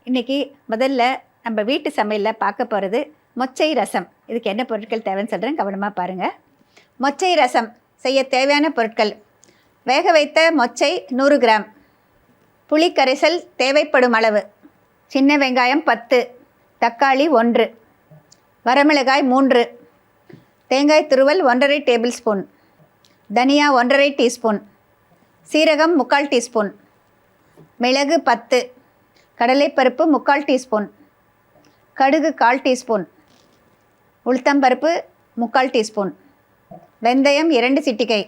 இன்றைக்கி முதல்ல நம்ம வீட்டு சமையலில் பார்க்க போகிறது மொச்சை ரசம். இதுக்கு என்ன பொருட்கள் தேவைன்னு சொல்கிறேன், கவனமாக பாருங்கள். மொச்சை ரசம் செய்ய தேவையான பொருட்கள்: வேக வைத்த மொச்சை 100 கிராம், புளி கரைசல் தேவைப்படும் அளவு, சின்ன வெங்காயம் 10, தக்காளி 1, வரமிளகாய் 3, தேங்காய் துருவல் 1½ டேபிள் ஸ்பூன், தனியா 1½ டீஸ்பூன், சீரகம் 3/4 டீஸ்பூன், மிளகு 10, கடலைப்பருப்பு 3/4 டீஸ்பூன், கடுகு 1/4 டீஸ்பூன், உளுத்தம்பருப்பு 3/4 டீஸ்பூன், வெந்தயம் 2 சிட்டிகை,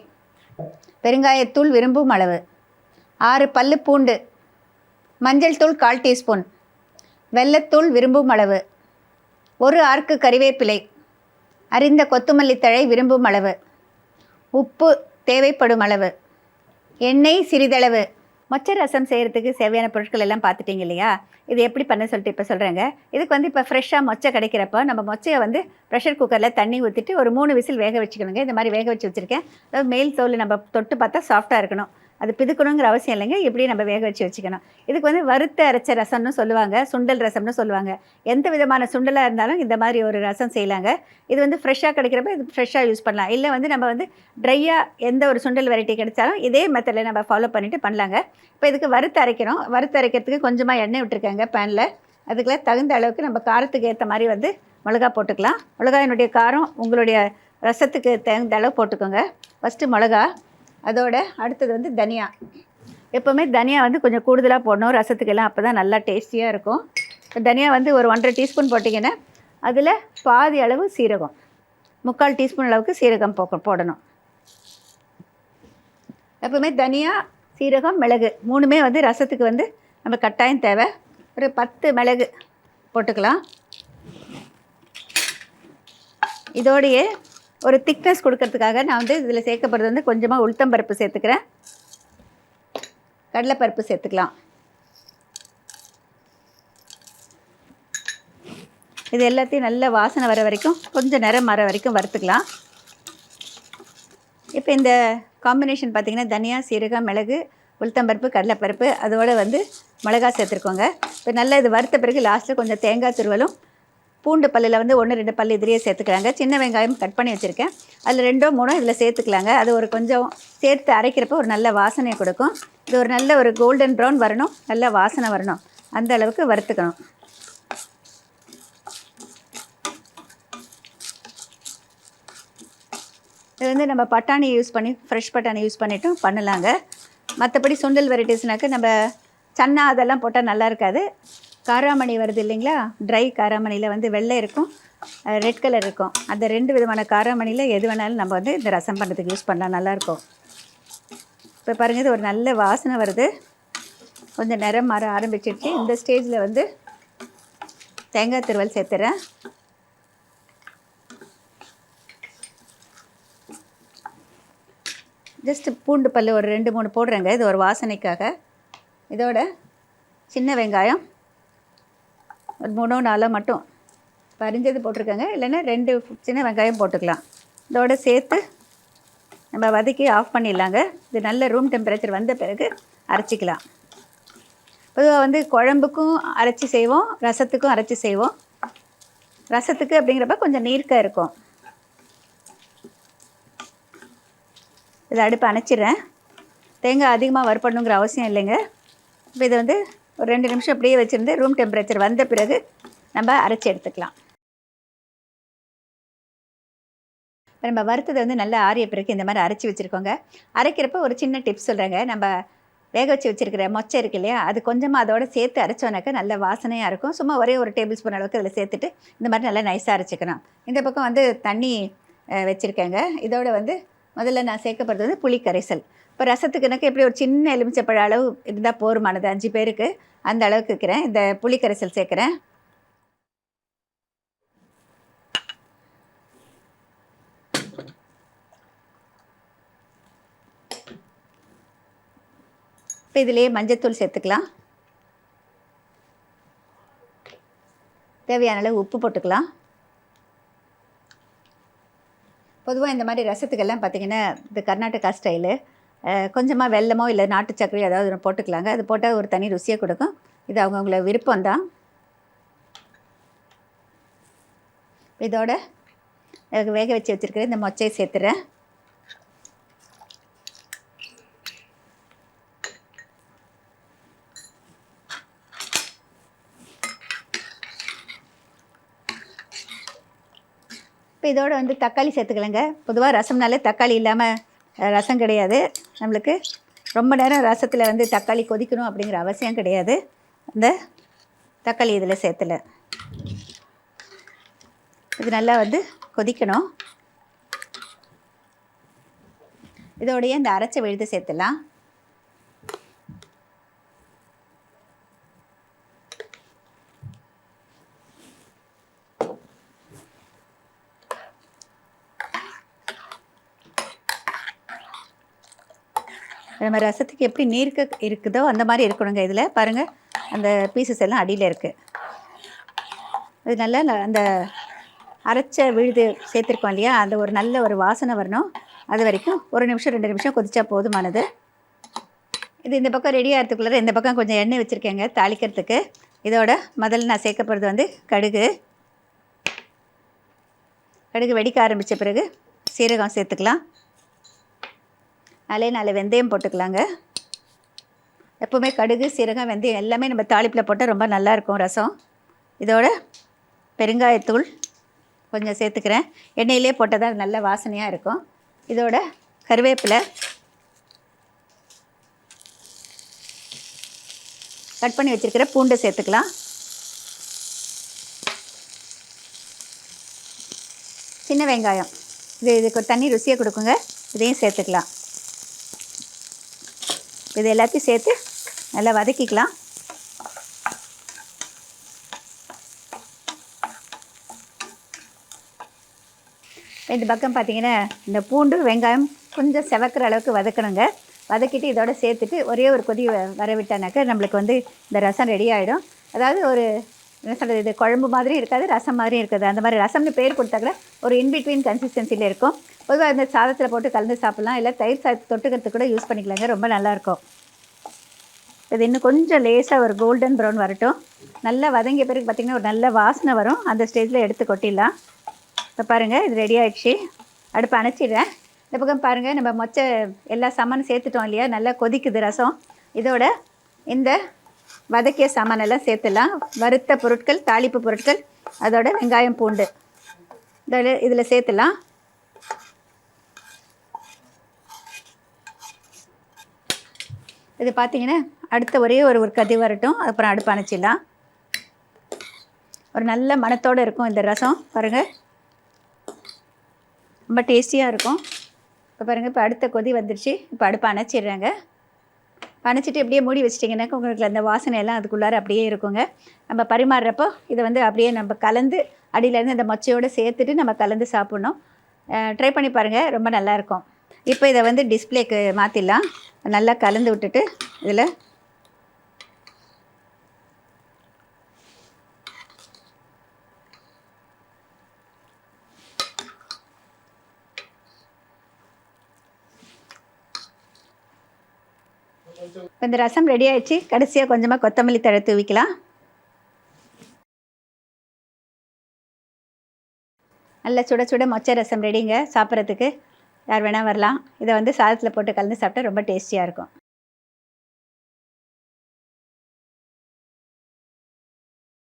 பெருங்காயத்தூள் விரும்பும் அளவு, 6 பல்லு பூண்டு, மஞ்சள் தூள் 1/4 டீஸ்பூன், வெல்லத்தூள் விரும்பும் அளவு, 1 ஆர்க்கு கறிவேப்பிலை, அரிந்த கொத்தமல்லி தழை விரும்பும் அளவு, உப்பு தேவைப்படும் அளவு, எண்ணெய் சிறிதளவு. மொச்சை ரசம் செய்கிறதுக்கு தேவையான பொருட்கள் எல்லாம் பார்த்துட்டிங்க இல்லையா? இது எப்படி பண்ண சொல்லிட்டு இப்போ சொல்கிறேங்க. இதுக்கு இப்போ ஃப்ரெஷ்ஷாக மொச்சை கிடைக்கிறப்போ நம்ம மொச்சையை ப்ரெஷர் குக்கரில் தண்ணி ஊற்றிட்டு ஒரு 3 விசில் வேக வச்சுக்கணுங்க. இந்த மாதிரி வேக வச்சு வச்சுருக்கேன். அதாவது மேல் தோல் நம்ம தொட்டு பார்த்தா சாஃப்டாக இருக்கணும். அது பிதுக்கணுங்கிற அவசியம் இல்லைங்க. இப்படி நம்ம வேக வச்சு வச்சுக்கணும். இதுக்கு வறுத்த அரைச்ச ரசம்னு சொல்லுவாங்க, சுண்டல் ரசம்னு சொல்லுவாங்க. எந்த விதமான சுண்டலாக இருந்தாலும் இந்த மாதிரி ஒரு ரசம் செய்யலாங்க. இது ஃப்ரெஷ்ஷாக கிடைக்கிறப்ப இது ஃப்ரெஷ்ஷாக யூஸ் பண்ணலாம். இல்லை நம்ம ட்ரையாக எந்த ஒரு சுண்டல் வெரைட்டி கிடைச்சாலும் இதே மெத்தடில் நம்ம ஃபாலோ பண்ணிவிட்டு பண்ணலாங்க. இப்போ இதுக்கு வறுத்து அரைக்கணும். வறுத்து அரைக்கிறதுக்கு கொஞ்சமாக எண்ணெய் விட்டுருக்காங்க பேனில். அதுக்கெல்லாம் தகுந்த அளவுக்கு நம்ம காரத்துக்கு ஏற்ற மாதிரி மிளகா போட்டுக்கலாம். மிளகாயினுடைய காரம் உங்களுடைய ரசத்துக்கு தகுந்த அளவு போட்டுக்கோங்க. ஃபஸ்ட்டு மிளகா, அதோட அடுத்தது தனியா. எப்போவுமே தனியா கொஞ்சம் கூடுதலாக போடணும் ரசத்துக்கெல்லாம், அப்போ தான் நல்லா டேஸ்டியாக இருக்கும். இப்போ தனியா ஒரு 1½ டீஸ்பூன் போட்டிங்கன்னா அதில் பாதி அளவு சீரகம், 3/4 டீஸ்பூன் அளவுக்கு சீரகம் போடணும். எப்போவுமே தனியா, சீரகம், மிளகு 3மே ரசத்துக்கு நம்ம கட்டாயம் தேவை. ஒரு 10 மிளகு போட்டுக்கலாம். இதோடையே ஒரு திக்னஸ் கொடுக்கறதுக்காக நான் இதில் சேர்க்கப்படுறது கொஞ்சமாக உளுத்தம்பருப்பு சேர்த்துக்கிறேன். கடலைப்பருப்பு சேர்த்துக்கலாம். இது எல்லாத்தையும் நல்ல வாசனை வர வரைக்கும், கொஞ்சம் நிறம் வர வரைக்கும் வறுத்துக்கலாம். இப்போ இந்த காம்பினேஷன் பார்த்திங்கன்னா தனியா, சீரகம், மிளகு, உளுத்தம்பருப்பு, கடலைப்பருப்பு, அதோடு மிளகா சேர்த்துருக்கோங்க. இப்போ நல்லா இது வறுத்த பிறகு லாஸ்ட்டில் கொஞ்சம் தேங்காய் துருவலும், பூண்டு பல்லில் 1-2 பல் இதுலேயே சேர்த்துக்கலாங்க. சின்ன வெங்காயம் கட் பண்ணி வச்சுருக்கேன், அதில் 2-3 இதில் சேர்த்துக்கலாங்க. அது ஒரு கொஞ்சம் சேர்த்து அரைக்கிறப்போ ஒரு நல்ல வாசனை கொடுக்கும். இது ஒரு நல்ல ஒரு கோல்டன் ப்ரௌன் வரணும், நல்ல வாசனை வரணும், அந்த அளவுக்கு வறுத்துக்கணும். இது நம்ம பட்டாணி யூஸ் பண்ணி, ஃப்ரெஷ் பட்டாணி யூஸ் பண்ணிட்டும் பண்ணலாங்க. மற்றபடி சுண்டல் வெரைட்டிஸ்னாக்க நம்ம சன்னா அதெல்லாம் போட்டால் நல்லா இருக்காது. காராமணி வருது இல்லைங்களா, ட்ரை காராமணியில் வெள்ளை இருக்கும், ரெட் கலர் இருக்கும். அந்த 2 விதமான காராமணியில் எது வேணாலும் நம்ம இந்த ரசம் பண்ணுறதுக்கு யூஸ் பண்ணலாம், நல்லாயிருக்கும். இப்போ பாருங்கள், இது ஒரு நல்ல வாசனை வருது, கொஞ்சம் நிறம் மாற ஆரம்பிச்சிடுச்சு. இந்த ஸ்டேஜில் தேங்காய் துருவல் சேர்த்துறேன். ஜஸ்ட்டு பூண்டு பல் ஒரு 2-3 போடுறேங்க, இது ஒரு வாசனைக்காக. இதோட சின்ன வெங்காயம் ஒரு 3-4 மட்டும் பரிஞ்சது போட்டிருக்காங்க, இல்லைன்னா 2 சின்ன வெங்காயம் போட்டுக்கலாம். இதோட சேர்த்து நம்ம வதக்கி ஆஃப் பண்ணிடலாங்க. இது நல்ல ரூம் டெம்பரேச்சர் வந்த பிறகு அரைச்சிக்கலாம். பொதுவாக குழம்புக்கும் அரைச்சி செய்வோம், ரசத்துக்கும் அரைச்சி செய்வோம். ரசத்துக்கு அப்படிங்கிறப்ப கொஞ்சம் நீர்க்க இருக்கும். இதை அடுப்பு அணைச்சிடுறேன். தேங்காய் அதிகமாக வறுப்படணுங்கிற அவசியம் இல்லைங்க. இப்போ இதை ஒரு 2 நிமிஷம் அப்படியே வச்சுருந்து ரூம் டெம்பரேச்சர் வந்த பிறகு நம்ம அரைச்சி எடுத்துக்கலாம். இப்போ நம்ம வறுத்ததை நல்லா ஆறிய பிறகு இந்த மாதிரி அரைச்சி வச்சுருக்கோங்க. அரைக்கிறப்ப ஒரு சின்ன டிப்ஸ் சொல்கிறேங்க. நம்ம வேக வச்சு வச்சுருக்கிற மொச்சை இருக்கு இல்லையா, அது கொஞ்சமாக அதோட சேர்த்து அரைச்சோன்னாக்கா நல்ல வாசனையாக இருக்கும். சும்மா ஒரே ஒரு டேபிள் ஸ்பூன் அளவுக்கு அதில் சேர்த்துட்டு இந்த மாதிரி நல்லா நைஸாக அரைச்சிக்கணும். இந்த பக்கம் தண்ணி வச்சுருக்கேங்க. இதோட முதல்ல நான் சேர்க்கப்படுறது புளி கரைசல். இப்போ ரசத்துக்குனாக்க எப்படி ஒரு சின்ன எலுமிச்சப்பழ அளவு இருந்தால் போருமானது, 5 பேருக்கு அந்த அளவுக்கு இருக்கிறேன். இந்த புளி கரைசல் சேர்க்குறேன். இப்போ இதிலேயே மஞ்சத்தூள் சேர்த்துக்கலாம். தேவையான அளவு உப்பு போட்டுக்கலாம். பொதுவாக இந்த மாதிரி ரசத்துக்கெல்லாம் பார்த்திங்கன்னா இந்த கர்நாடகா ஸ்டைலு கொஞ்சமாக வெல்லமோ இல்லை நாட்டு சர்க்கரையோ ஏதாவது ஒன்று போட்டுக்கலாங்க. அது போட்டால் ஒரு தனி ருசியாக கொடுக்கும். இது அவங்கவுங்கள விருப்பம்தான். இதோட வேக வச்சு வச்சுருக்கிற இந்த மொச்சையை சேர்த்துறேன். இப்போ இதோட வந்து தக்காளி சேர்த்துக்கலங்க. பொதுவாக ரசம்னாலே தக்காளி இல்லாமல் ரசம் கிடையாது. நம்மளுக்கு ரொம்ப நேரம் ரசத்தில் வந்து தக்காளி கொதிக்கணும் அப்படிங்கிற அவசியம் கிடையாது. அந்த தக்காளி இதில் சேர்த்துல இது நல்லா வந்து கொதிக்கணும். இதோடைய இந்த அரைச்ச விழுது சேர்த்துலாம். நம்ம ரசத்துக்கு எப்படி நீர்க்க இருக்குதோ அந்த மாதிரி இருக்கணுங்க. இதில் பாருங்கள், அந்த பீசஸ் எல்லாம் அடியில் இருக்குது. அது நல்லா அந்த அரைச்ச விழுது சேர்த்துருக்கோம் இல்லையா, அந்த ஒரு நல்ல ஒரு வாசனை வரணும். அது வரைக்கும் 1 நிமிஷம் 2 நிமிஷம் கொதிச்சா போதுமானது. இது இந்த பக்கம் ரெடி ஆகிறதுக்குள்ளே இந்த பக்கம் கொஞ்சம் எண்ணெய் வச்சுருக்கேங்க தாளிக்கிறதுக்கு. இதோட முதல்ல நான் சேர்க்க போகிறது வந்து கடுகு. கடுகு வெடிக்க ஆரம்பித்த பிறகு சீரகம் சேர்த்துக்கலாம். அதிலே 4 வெந்தயம் போட்டுக்கலாங்க. எப்போவுமே கடுகு, சீரகம், வெந்தயம் எல்லாமே நம்ம தாளிப்பில் போட்டால் ரொம்ப நல்லாயிருக்கும் ரசம். இதோட பெருங்காயத்தூள் கொஞ்சம் சேர்த்துக்கிறேன். எண்ணெயிலே போட்டால் தான் நல்ல வாசனையாக இருக்கும். இதோட கருவேப்பிலை, கட் பண்ணி வச்சுருக்கிற பூண்டை சேர்த்துக்கலாம். சின்ன வெங்காயம், இதுக்கு தண்ணி ருசியை கொடுக்குங்க, இதையும் சேர்த்துக்கலாம். இது எல்லாத்தையும் சேர்த்து நல்லா வதக்கிக்கலாம். இந்த பக்கம் பார்த்திங்கன்னா இந்த பூண்டு வெங்காயம் கொஞ்சம் செவக்கிற அளவுக்கு வதக்கணுங்க. வதக்கிட்டு இதோட சேர்த்துட்டு ஒரே ஒரு கொதி வர விட்டானாக்க நம்மளுக்கு வந்து இந்த ரசம் ரெடி ஆகிடும். அதாவது ஒரு என்ன சொல்கிறது, இது குழம்பு மாதிரி இருக்காது, ரசம் மாதிரி இருக்காது. அந்த மாதிரி ரசம்னு பேர் கொடுத்தா கூட ஒரு இன்பிட்வீன் கன்சிஸ்டன்சியில் இருக்கும். பொதுவாக இந்த சாதத்தில் போட்டு கலந்து சாப்பிட்லாம், இல்லை தயிர் சாதத்தை தொட்டுக்கிறதுக்கு கூட யூஸ் பண்ணிக்கலாங்க. ரொம்ப நல்லாயிருக்கும். இது இன்னும் கொஞ்சம் லேசாக ஒரு கோல்டன் ப்ரௌன் வரட்டும். நல்லா வதங்கிய பிறகு பார்த்திங்கன்னா ஒரு நல்ல வாசனை வரும். அந்த ஸ்டேஜில் எடுத்து கொட்டிடலாம். இப்போ பாருங்கள், இது ரெடி ஆகிடுச்சு. அடுப்பு அணைச்சிடுறேன். இந்த பக்கம் பாருங்கள், நம்ம மொச்சை எல்லா சாமானும் சேர்த்துட்டோம் இல்லையா, நல்லா கொதிக்குது ரசம். இதோட இந்த வதக்கிய சாமானெல்லாம் சேர்த்துலாம். வறுத்த பொருட்கள், தாளிப்பு பொருட்கள், அதோட வெங்காயம் பூண்டு இதில் சேர்த்துலாம். இது பார்த்திங்கன்னா அடுத்த ஒரே ஒரு கதி வரட்டும். அப்புறம் அடுப்பு அணைச்சிடலாம். ஒரு நல்ல மணத்தோடு இருக்கும் இந்த ரசம். பாருங்கள், ரொம்ப டேஸ்டியாக இருக்கும். இப்போ பாருங்கள், இப்போ அடுத்த கொதி வந்துடுச்சு. இப்போ அடுப்பை அணைச்சிடுறாங்க. அணைச்சிட்டு அப்படியே மூடி வச்சிட்டிங்கன்னாக்கா உங்களுக்கு அந்த வாசனையெல்லாம் அதுக்குள்ளார அப்படியே இருக்குங்க. நம்ம பரிமாறுறப்போ இதை வந்து அப்படியே நம்ம கலந்து அடியிலேருந்து அந்த மொச்சையோடு சேர்த்துட்டு நம்ம கலந்து சாப்பிட்ணும். ட்ரை பண்ணி பாருங்கள், ரொம்ப நல்லாயிருக்கும். இப்போ இதை வந்து டிஸ்பிளேக்கு மாற்றிடலாம். நல்லா கலந்து விட்டுட்டு இதில் இந்த ரசம் ரெடி ஆகிடுச்சு. கடைசியாக கொஞ்சமாக கொத்தமல்லி தழை தூவிக்கலாம். நல்ல சுட சுட மொச்சை ரசம் ரெடிங்க. சாப்பிட்றதுக்கு யார் வேணால் வரலாம். இதை வந்து சாதத்தில் போட்டு கலந்து சாப்பிட்டா ரொம்ப டேஸ்டியாக இருக்கும்.